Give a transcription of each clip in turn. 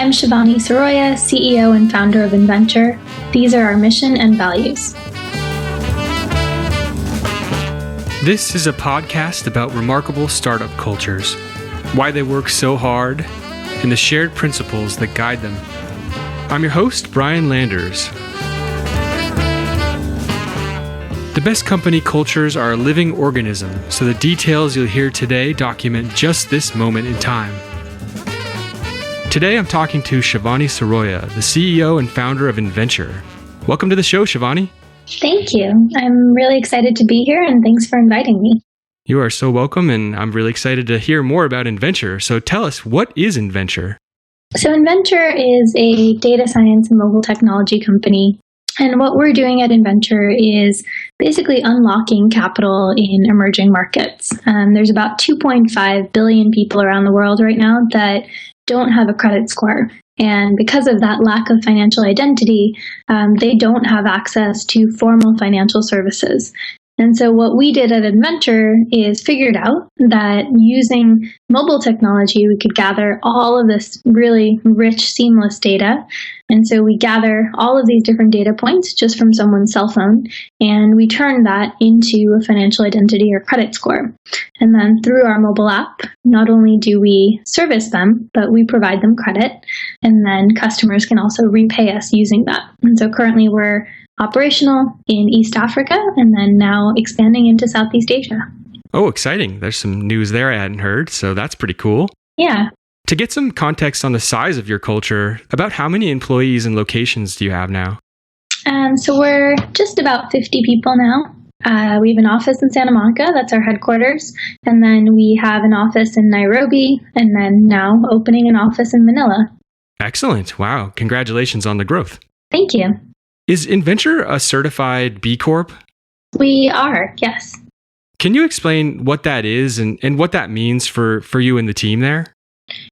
I'm Shivani Siroya, CEO and founder of InVenture. These are our mission and values. This is a podcast about remarkable startup cultures, why they work so hard, and the shared principles that guide them. I'm your host, Brian Landers. The best company cultures are a living organism, so the details you'll hear today document just this moment in time. Today I'm talking to Shivani Siroya, the CEO and founder of InVenture. Welcome to the show, Shivani. Thank you. I'm really excited to be here, and thanks for inviting me. You are so welcome, and I'm really excited to hear more about InVenture. So tell us, what is InVenture? So InVenture is a data science and mobile technology company. And what we're doing at InVenture is basically unlocking capital in emerging markets. There's about 2.5 billion people around the world right now that don't have a credit score. And because of that lack of financial identity, they don't have access to formal financial services. And so what we did at InVenture is figured out that using mobile technology, we could gather all of this really rich, seamless data. And so we gather all of these different data points just from someone's cell phone, and we turn that into a financial identity or credit score. And then through our mobile app, not only do we service them, but we provide them credit, and then customers can also repay us using that. And so currently we're operational in East Africa, and then now expanding into Southeast Asia. Oh, exciting. There's some news there I hadn't heard, so that's pretty cool. Yeah. To get some context on the size of your culture, about how many employees and locations do you have now? So we're just about 50 people now. We have an office in Santa Monica, that's our headquarters, and then we have an office in Nairobi, and then now opening an office in Manila. Excellent. Wow. Congratulations on the growth. Thank you. Is InVenture a certified B Corp? We are, yes. Can you explain what that is and what that means for you and the team there?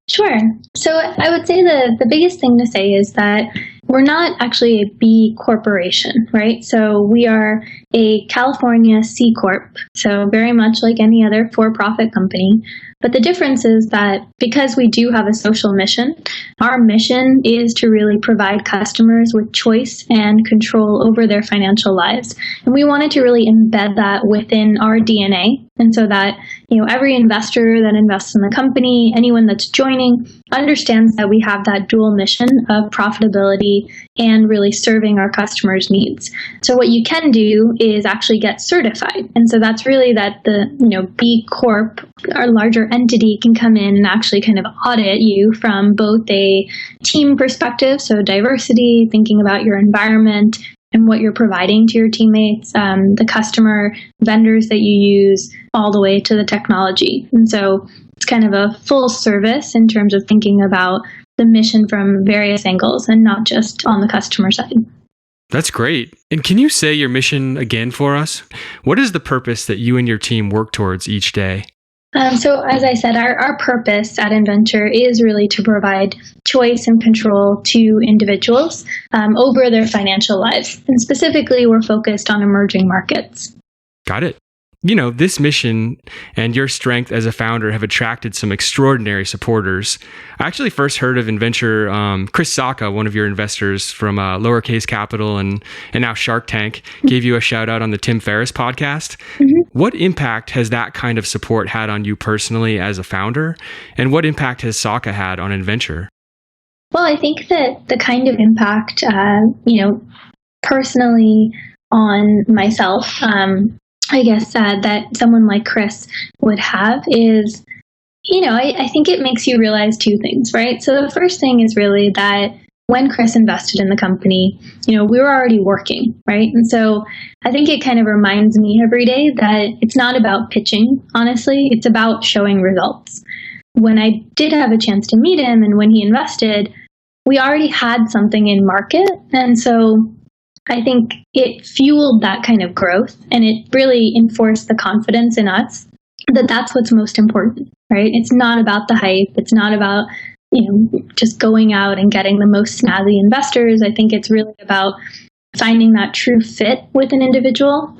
Sure. So I would say the biggest thing to say is that we're not actually a B corporation, right? So we are a California C Corp, so very much like any other for-profit company. But the difference is that because we do have a social mission, our mission is to really provide customers with choice and control over their financial lives. And we wanted to really embed that within our DNA. And so that, every investor that invests in the company, anyone that's joining, understands that we have that dual mission of profitability and really serving our customers' needs. So what you can do is actually get certified. And so that's really that the, B Corp, our larger entity, can come in and actually kind of audit you from both a team perspective, so diversity, thinking about your environment and what you're providing to your teammates, the customer, vendors that you use, all the way to the technology. And so it's kind of a full service in terms of thinking about the mission from various angles and not just on the customer side. That's great. And can you say your mission again for us? What is the purpose that you and your team work towards each day? So as I said, our purpose at InVenture is really to provide choice and control to individuals over their financial lives. And specifically, we're focused on emerging markets. Got it. This mission and your strength as a founder have attracted some extraordinary supporters. I actually first heard of InVenture. Chris Sacca, one of your investors from Lowercase Capital and now Shark Tank, gave you a shout out on the Tim Ferriss podcast. Mm-hmm. What impact has that kind of support had on you personally as a founder? And what impact has Sacca had on InVenture? Well, I think that the kind of impact, personally on myself, I guess that someone like Chris would have is, I think it makes you realize two things, right? So the first thing is really that when Chris invested in the company, we were already working, right? And so I think it kind of reminds me every day that it's not about pitching, honestly. It's about showing results. When I did have a chance to meet him and when he invested, we already had something in market. And so I think it fueled that kind of growth, and it really enforced the confidence in us that that's what's most important, right? It's not about the hype. It's not about, just going out and getting the most snazzy investors. I think it's really about finding that true fit with an individual.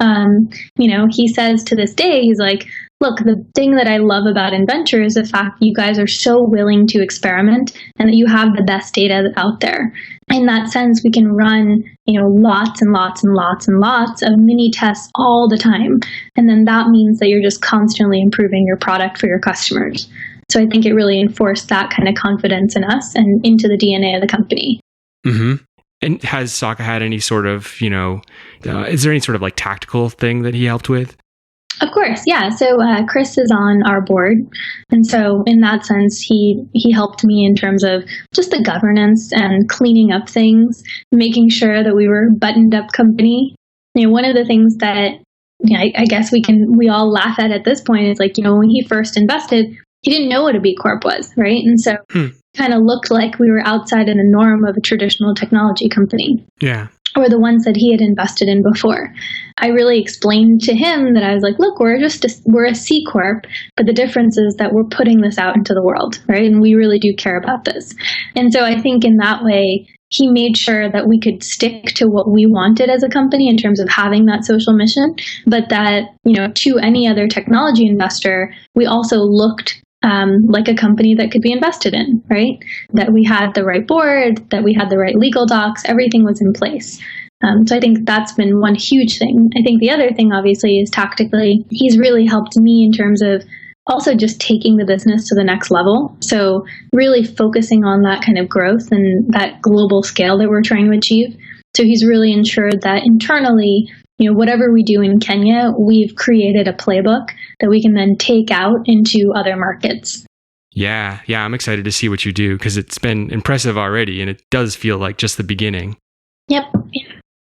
He says to this day, he's like, look, the thing that I love about InVenture is the fact you guys are so willing to experiment and that you have the best data out there. In that sense, we can run, lots and lots and lots and lots of mini tests all the time. And then that means that you're just constantly improving your product for your customers. So I think it really enforced that kind of confidence in us and into the DNA of the company. Mm-hmm. And has Saka had any sort of, is there any sort of like tactical thing that he helped with? Of course, yeah. So Chris is on our board. And so in that sense, he helped me in terms of just the governance and cleaning up things, making sure that we were a buttoned up company. One of the things that I guess we all laugh at this point is like, when he first invested, he didn't know what a B Corp was, right? And so it kind of looked like we were outside of the norm of a traditional technology company. Yeah. Or the ones that he had invested in before. I really explained to him that I was like, look, we're a C Corp, but the difference is that we're putting this out into the world, right? And we really do care about this. And so I think in that way, he made sure that we could stick to what we wanted as a company in terms of having that social mission, but that, to any other technology investor, we also looked like a company that could be invested in, right? That we had the right board, that we had the right legal docs, everything was in place. So I think that's been one huge thing. I think the other thing, obviously, is tactically, he's really helped me in terms of also just taking the business to the next level. So really focusing on that kind of growth and that global scale that we're trying to achieve. So he's really ensured that internally, whatever we do in Kenya, we've created a playbook that we can then take out into other markets. Yeah, I'm excited to see what you do because it's been impressive already and it does feel like just the beginning. Yep.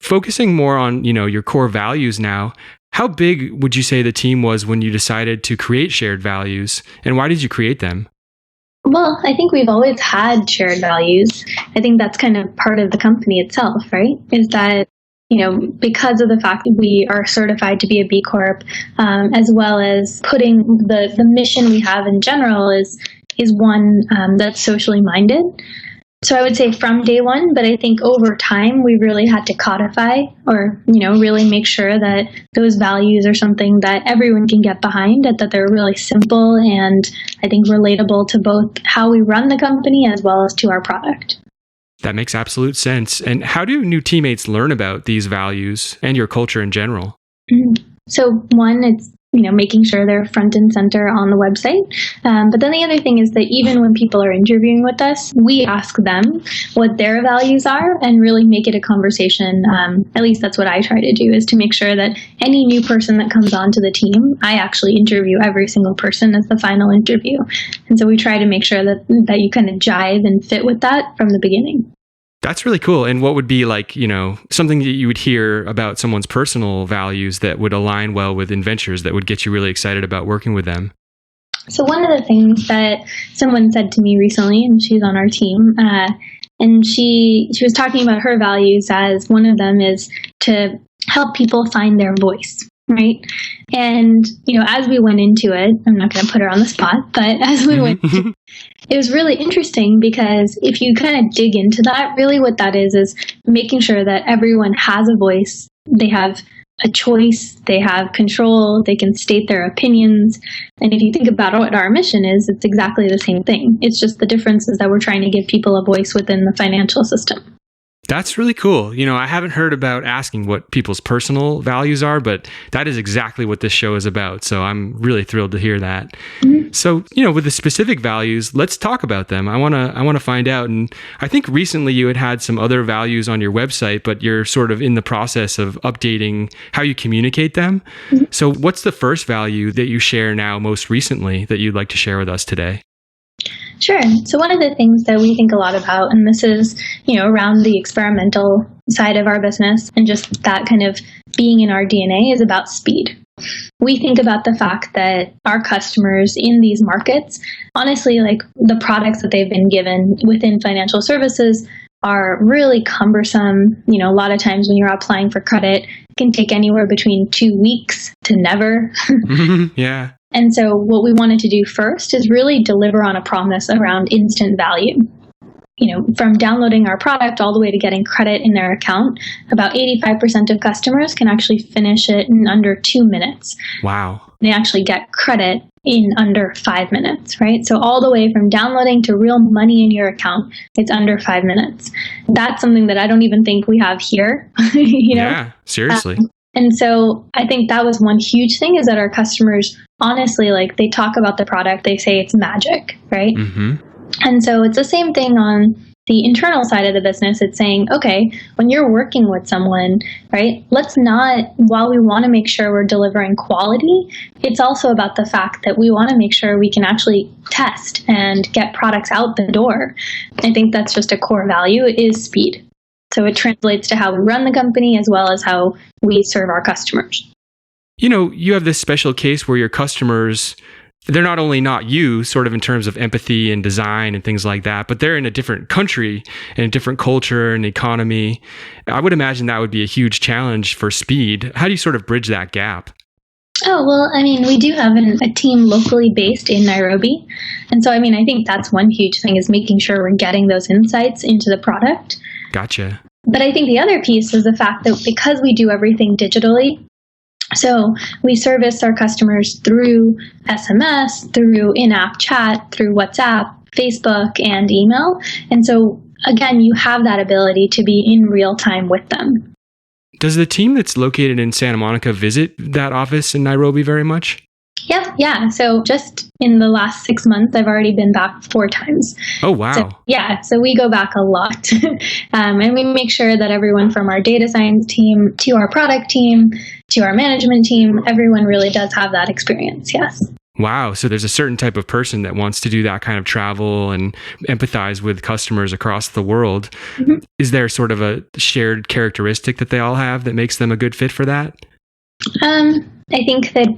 Focusing more on, your core values now, how big would you say the team was when you decided to create shared values and why did you create them? Well, I think we've always had shared values. I think that's kind of part of the company itself, right? Is that because of the fact that we are certified to be a B Corp, as well as putting the mission we have in general is one that's socially minded. So I would say from day one, but I think over time we really had to codify or, really make sure that those values are something that everyone can get behind, that they're really simple and I think relatable to both how we run the company as well as to our product. That makes absolute sense. And how do new teammates learn about these values and your culture in general? So one, it's making sure they're front and center on the website. But then the other thing is that even when people are interviewing with us, we ask them what their values are and really make it a conversation. At least that's what I try to do, is to make sure that any new person that comes onto the team, I actually interview every single person as the final interview. And so we try to make sure that you kind of jive and fit with that from the beginning. That's really cool. And what would be like, something that you would hear about someone's personal values that would align well with InVentures that would get you really excited about working with them? So one of the things that someone said to me recently, and she's on our team, and she was talking about her values as one of them is to help people find their voice. Right. And, as we went into it, I'm not going to put her on the spot, but as we went into it was really interesting because if you kind of dig into that, really what that is making sure that everyone has a voice. They have a choice, they have control, they can state their opinions. And if you think about what our mission is, it's exactly the same thing. It's just the difference is that we're trying to give people a voice within the financial system. That's really cool. I haven't heard about asking what people's personal values are, but that is exactly what this show is about. So I'm really thrilled to hear that. Mm-hmm. So, with the specific values, let's talk about them. I want to find out. And I think recently you had some other values on your website, but you're sort of in the process of updating how you communicate them. Mm-hmm. So what's the first value that you share now most recently that you'd like to share with us today? Sure. So one of the things that we think a lot about, and this is, around the experimental side of our business and just that kind of being in our DNA, is about speed. We think about the fact that our customers in these markets, honestly, like the products that they've been given within financial services are really cumbersome. A lot of times when you're applying for credit, it can take anywhere between 2 weeks to never. Yeah. And so what we wanted to do first is really deliver on a promise around instant value. from downloading our product all the way to getting credit in their account, about 85% of customers can actually finish it in under 2 minutes. Wow. They actually get credit in under 5 minutes, right? So all the way from downloading to real money in your account, it's under 5 minutes. That's something that I don't even think we have here. Yeah, seriously. And so I think that was one huge thing, is that our customers, honestly, like, they talk about the product, they say it's magic, right? Mm-hmm. And so it's the same thing on the internal side of the business. It's saying, okay, when you're working with someone, right, let's not, while we want to make sure we're delivering quality, it's also about the fact that we want to make sure we can actually test and get products out the door. I think that's just a core value, is speed. So it translates to how we run the company as well as how we serve our customers. You have this special case where your customers, they're not only not you, sort of in terms of empathy and design and things like that, but they're in a different country and a different culture and economy. I would imagine that would be a huge challenge for speed. How do you sort of bridge that gap? Oh, well, we do have a team locally based in Nairobi. And so, I think that's one huge thing, is making sure we're getting those insights into the product. Gotcha. But I think the other piece is the fact that because we do everything digitally, so we service our customers through SMS, through in-app chat, through WhatsApp, Facebook, and email. And so, again, you have that ability to be in real time with them. Does the team that's located in Santa Monica visit that office in Nairobi very much? Yeah. So just in the last 6 months, I've already been back 4 times. Oh, wow. So we go back a lot. And we make sure that everyone from our data science team to our product team to our management team, everyone really does have that experience. Yes. Wow. So there's a certain type of person that wants to do that kind of travel and empathize with customers across the world. Mm-hmm. Is there sort of a shared characteristic that they all have that makes them a good fit for that? I think that,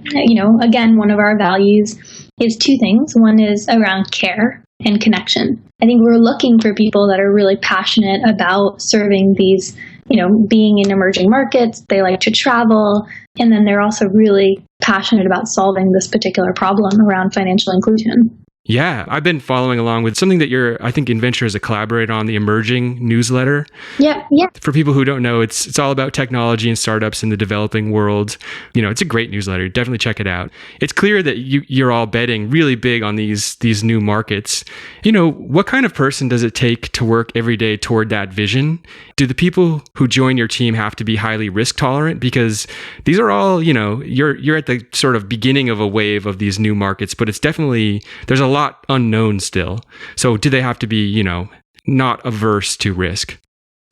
again, one of our values is 2 things. One is around care and connection. I think we're looking for people that are really passionate about serving these, being in emerging markets. They like to travel. And then they're also really passionate about solving this particular problem around financial inclusion. Yeah, I've been following along with something that I think InVenture is a collaborator on, the Emerging newsletter. Yeah. For people who don't know, it's all about technology and startups in the developing world. It's a great newsletter. Definitely check it out. It's clear that you're all betting really big on these new markets. What kind of person does it take to work every day toward that vision? Do the people who join your team have to be highly risk tolerant? Because these are all, you're at the sort of beginning of a wave of these new markets, but it's definitely, there's a lot unknown still. So do they have to be, not averse to risk?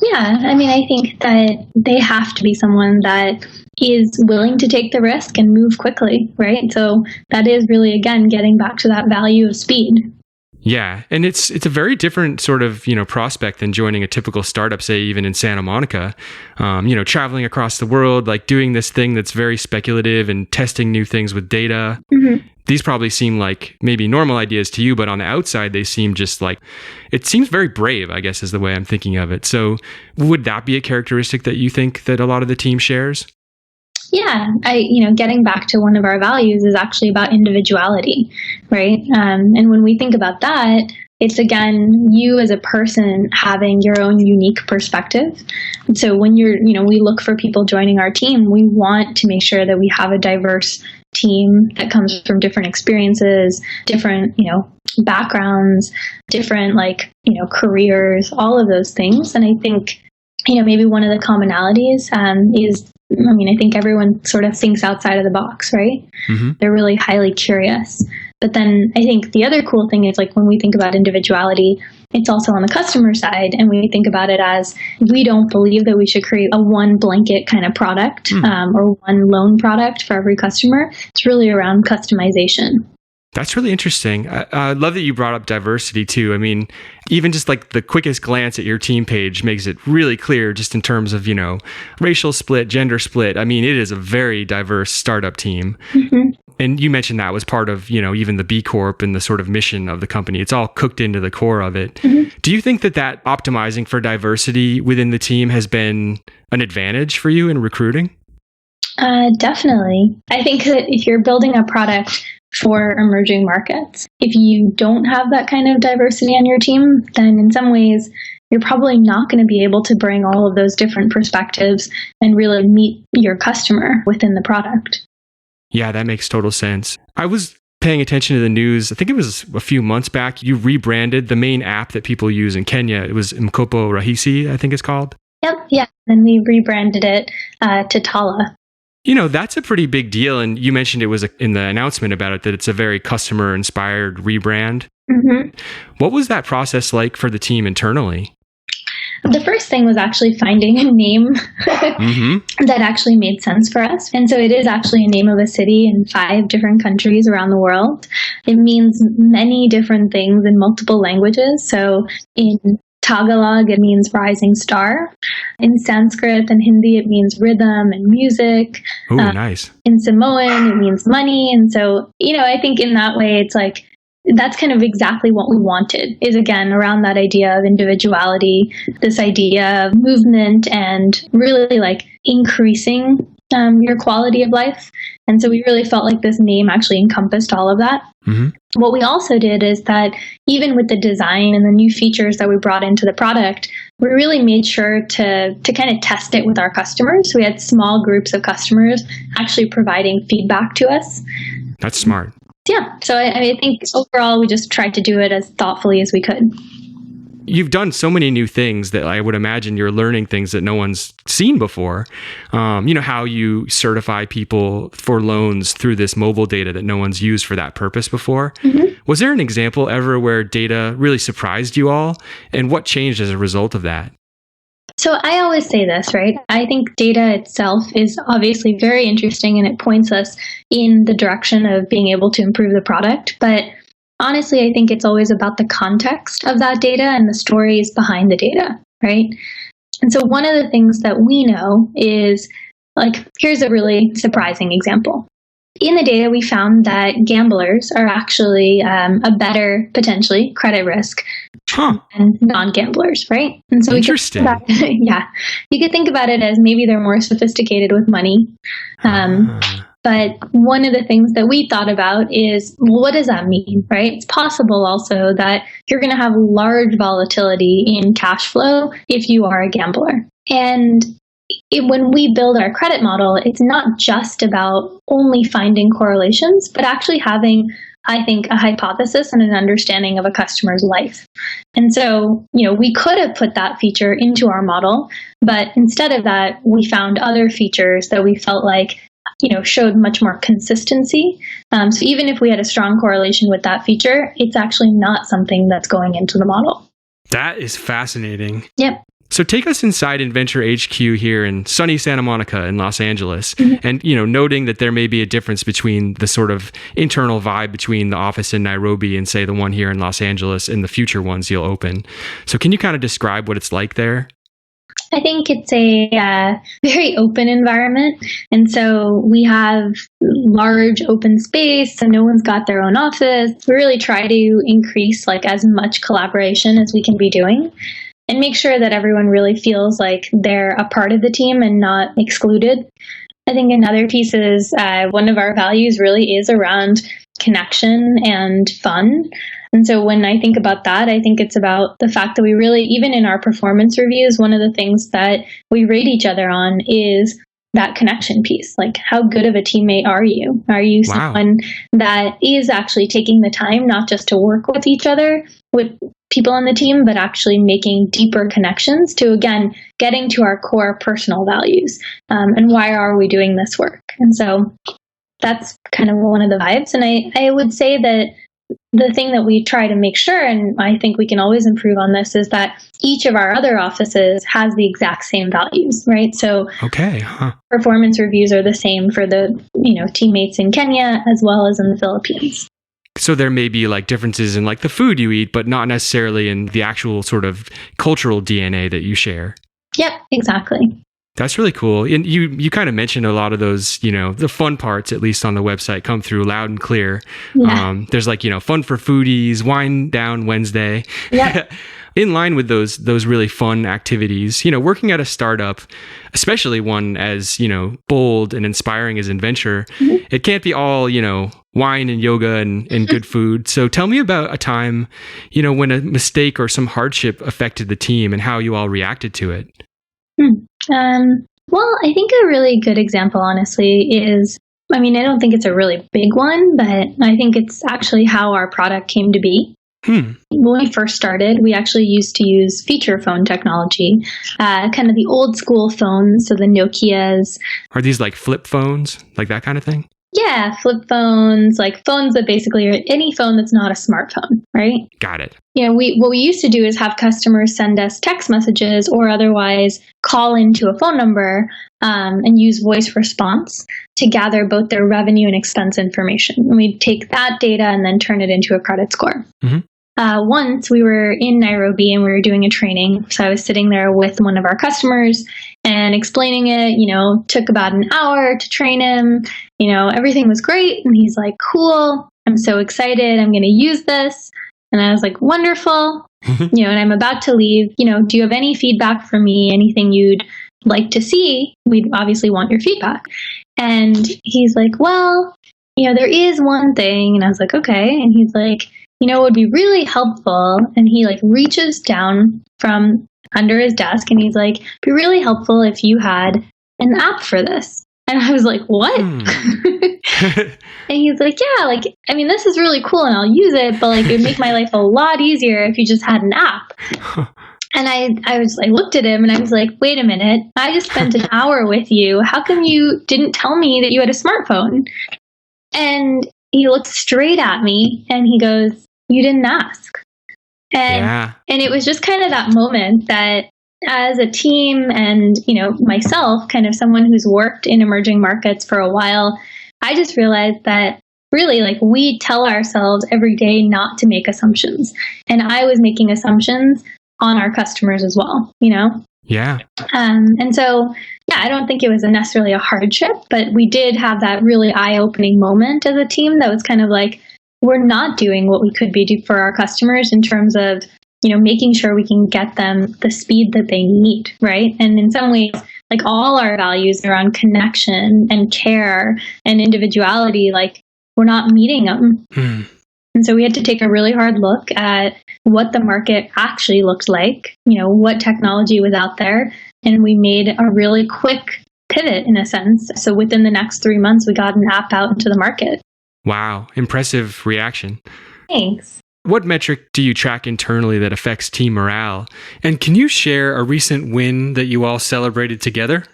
Yeah, I think that they have to be someone that is willing to take the risk and move quickly, right? So that is really, again, getting back to that value of speed. Yeah, and it's a very different sort of, prospect than joining a typical startup, say even in Santa Monica, traveling across the world, like doing this thing that's very speculative and testing new things with data. Mm-hmm. These probably seem like maybe normal ideas to you, but on the outside, they seem just like, it seems very brave, I guess, is the way I'm thinking of it. So would that be a characteristic that you think that a lot of the team shares? Yeah, getting back to one of our values is actually about individuality, right? And when we think about that, it's, again, you as a person having your own unique perspective. And so when we look for people joining our team, we want to make sure that we have a diverse team that comes from different experiences, different, backgrounds, different, careers, all of those things. And I think, maybe one of the commonalities is, I think everyone sort of thinks outside of the box, right? Mm-hmm. They're really highly curious. But then I think the other cool thing is, when we think about individuality, it's also on the customer side. And we think about it as, we don't believe that we should create a one blanket kind of product or one loan product for every customer. It's really around customization. That's really interesting. I love that you brought up diversity too. Even just like the quickest glance at your team page makes it really clear just in terms of, racial split, gender split. It is a very diverse startup team. Mm-hmm. And you mentioned that was part of, even the B Corp and the sort of mission of the company. It's all cooked into the core of it. Mm-hmm. Do you think that optimizing for diversity within the team has been an advantage for you in recruiting? Definitely. I think that if you're building a product for emerging markets. If you don't have that kind of diversity on your team, then in some ways, you're probably not going to be able to bring all of those different perspectives and really meet your customer within the product. Yeah, that makes total sense. I was paying attention to the news. I think it was a few months back. You rebranded the main app that people use in Kenya. It was Mkopo Rahisi, I think it's called. Yep, yeah. And we rebranded it to Tala. That's a pretty big deal. And you mentioned it was in the announcement about it that it's a very customer-inspired rebrand. Mm-hmm. What was that process like for the team internally? The first thing was actually finding a name that actually made sense for us. And so it is actually a name of a city in 5 different countries around the world. It means many different things in multiple languages. So in Tagalog, it means rising star. In Sanskrit and Hindi, it means rhythm and music. Oh, nice. In Samoan, it means money. And so, I think in that way, it's like, that's kind of exactly what we wanted, is again, around that idea of individuality, this idea of movement and really like increasing your quality of life. And so we really felt like this name actually encompassed all of that. Mm-hmm. What we also did is that even with the design and the new features that we brought into the product, we really made sure to kind of test it with our customers. We had small groups of customers actually providing feedback to us. That's smart. Yeah. So I think overall, we just tried to do it as thoughtfully as we could. You've done so many new things that I would imagine you're learning things that no one's seen before. How you certify people for loans through this mobile data that no one's used for that purpose before. Mm-hmm. Was there an example ever where data really surprised you all? And what changed as a result of that? So I always say this, right? I think data itself is obviously very interesting and it points us in the direction of being able to improve the product. But honestly, I think it's always about the context of that data and the stories behind the data, right? And so one of the things that we know is, like, here's a really surprising example. In the data, we found that gamblers are actually a better, potentially, credit risk than non-gamblers, right? And so interesting. You could think about it as maybe they're more sophisticated with money. But one of the things that we thought about is, well, what does that mean, right? It's possible also that you're going to have large volatility in cash flow if you are a gambler. And when we build our credit model, it's not just about only finding correlations, but actually having, I think, a hypothesis and an understanding of a customer's life. And so, we could have put that feature into our model, but instead of that, we found other features that we felt like, showed much more consistency. So even if we had a strong correlation with that feature, it's actually not something that's going into the model. That is fascinating. Yep. So take us inside InVenture HQ here in sunny Santa Monica in Los Angeles. Mm-hmm. And, noting that there may be a difference between the sort of internal vibe between the office in Nairobi and say the one here in Los Angeles and the future ones you'll open. So can you kind of describe what it's like there? I think it's a very open environment. And so we have large open space, so no one's got their own office. We really try to increase as much collaboration as we can be doing and make sure that everyone really feels like they're a part of the team and not excluded. I think another piece is one of our values really is around connection and fun. And so when I think about that, I think it's about the fact that we really, even in our performance reviews, one of the things that we rate each other on is that connection piece. Like, how good of a teammate are you? Are you someone that is actually taking the time not just to work with each other, with people on the team, but actually making deeper connections to, again, getting to our core personal values and why are we doing this work? And so that's kind of one of the vibes. And I would say that the thing that we try to make sure, and I think we can always improve on this, is that each of our other offices has the exact same values, right? So performance reviews are the same for the teammates in Kenya as well as in the Philippines. So there may be differences in the food you eat, but not necessarily in the actual sort of cultural DNA that you share. Yep, exactly. That's really cool. And you kind of mentioned a lot of those, the fun parts, at least on the website, come through loud and clear. Yeah. There's fun for foodies, Wine Down Wednesday. Yeah. in line with those really fun activities, working at a startup, especially one as, bold and inspiring as InVenture, it can't be all, wine and yoga and good food. So tell me about a time, when a mistake or some hardship affected the team and how you all reacted to it. Well, I think a really good example, honestly, is, I don't think it's a really big one, but I think it's actually how our product came to be. When we first started, we actually used to use feature phone technology, kind of the old school phones, so the Nokias. Are these like flip phones, like that kind of thing? Yeah, flip phones, like phones that basically are any phone that's not a smartphone, right? Got it. What we used to do is have customers send us text messages or otherwise call into a phone number and use voice response to gather both their revenue and expense information. And we'd take that data and then turn it into a credit score. Once we were in Nairobi and we were doing a training. So I was sitting there with one of our customers and explaining it, took about an hour to train him. Everything was great. And he's like, cool. I'm so excited. I'm going to use this. And I was like, wonderful. And I'm about to leave. Do you have any feedback for me? Anything you'd like to see? We'd obviously want your feedback. And he's like, well, there is one thing. And I was like, okay. And he's like, it would be really helpful. And he reaches down from under his desk and he's like, it'd be really helpful if you had an app for this. And I was like, what? And he's like, yeah, this is really cool and I'll use it, but it would make my life a lot easier if you just had an app. And I looked at him and I was like, wait a minute, I just spent an hour with you. How come you didn't tell me that you had a smartphone? And he looked straight at me and he goes, you didn't ask. And it was just kind of that moment that as a team and, myself, kind of someone who's worked in emerging markets for a while, I just realized that really we tell ourselves every day not to make assumptions. And I was making assumptions on our customers as well, Yeah. And so, I don't think it was necessarily a hardship, but we did have that really eye-opening moment as a team that was kind of we're not doing what we could be for our customers in terms of, making sure we can get them the speed that they need, right? And in some ways, all our values around connection and care and individuality, we're not meeting them. And so we had to take a really hard look at what the market actually looked like, what technology was out there. And we made a really quick pivot in a sense. So within the next 3 months, we got an app out into the market. Wow. Impressive reaction. Thanks. What metric do you track internally that affects team morale? And can you share a recent win that you all celebrated together?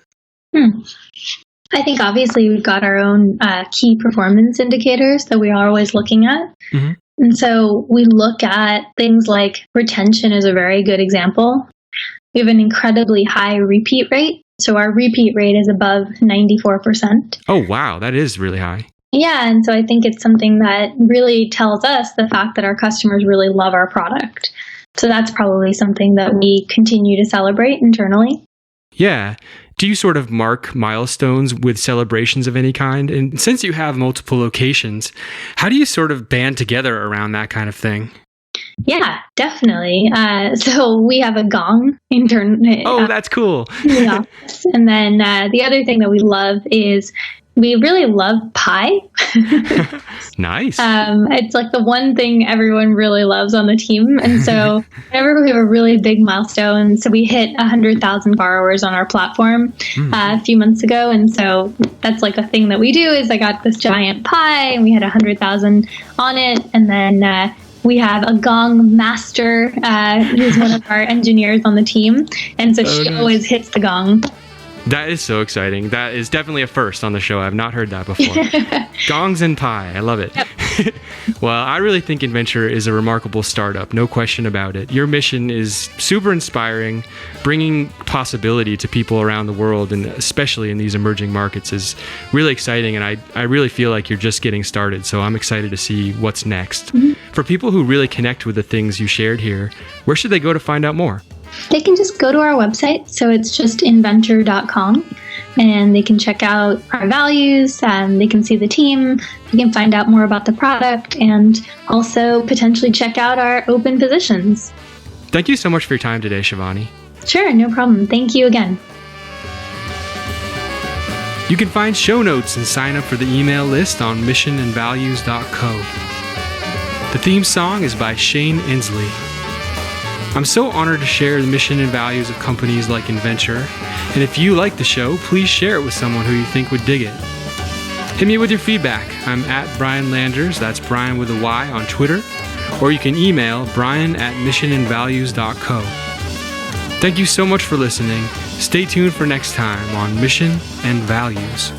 I think obviously we've got our own key performance indicators that we are always looking at. And so we look at things like retention is a very good example. We have an incredibly high repeat rate. So our repeat rate is above 94%. Oh, wow. That is really high. Yeah. And so I think it's something that really tells us the fact that our customers really love our product. So that's probably something that we continue to celebrate internally. Yeah. Do you sort of mark milestones with celebrations of any kind? And since you have multiple locations, how do you sort of band together around that kind of thing? Yeah, definitely. So we have a gong internally. Oh, that's cool. In the office. And then the other thing that we love is we really love pie. Nice. It's the one thing everyone really loves on the team. And so whenever we have a really big milestone, so we hit 100,000 borrowers on our platform a few months ago. And so that's a thing that we do is I got this giant pie and we had 100,000 on it. And then we have a gong master who's one of our engineers on the team. And so she always hits the gong. That is so exciting. That is definitely a first on the show. I've not heard that before. Gongs and pie. I love it. Yep. Well, I really think InVenture is a remarkable startup. No question about it. Your mission is super inspiring. Bringing possibility to people around the world, and especially in these emerging markets, is really exciting. And I really feel like you're just getting started. So I'm excited to see what's next. For people who really connect with the things you shared here, where should they go to find out more? They can just go to our website. So it's just InVenture.com, and they can check out our values. They can see the team. They can find out more about the product and also potentially check out our open positions. Thank you so much for your time today, Shivani. Sure, no problem. Thank you again. You can find show notes and sign up for the email list on missionandvalues.co. The theme song is by Shane Inslee. I'm so honored to share the mission and values of companies like InVenture, and if you like the show, please share it with someone who you think would dig it. Hit me with your feedback. I'm at Brian Landers, that's Brian with a Y, on Twitter, or you can email brian@missionandvalues.co. Thank you so much for listening. Stay tuned for next time on Mission and Values.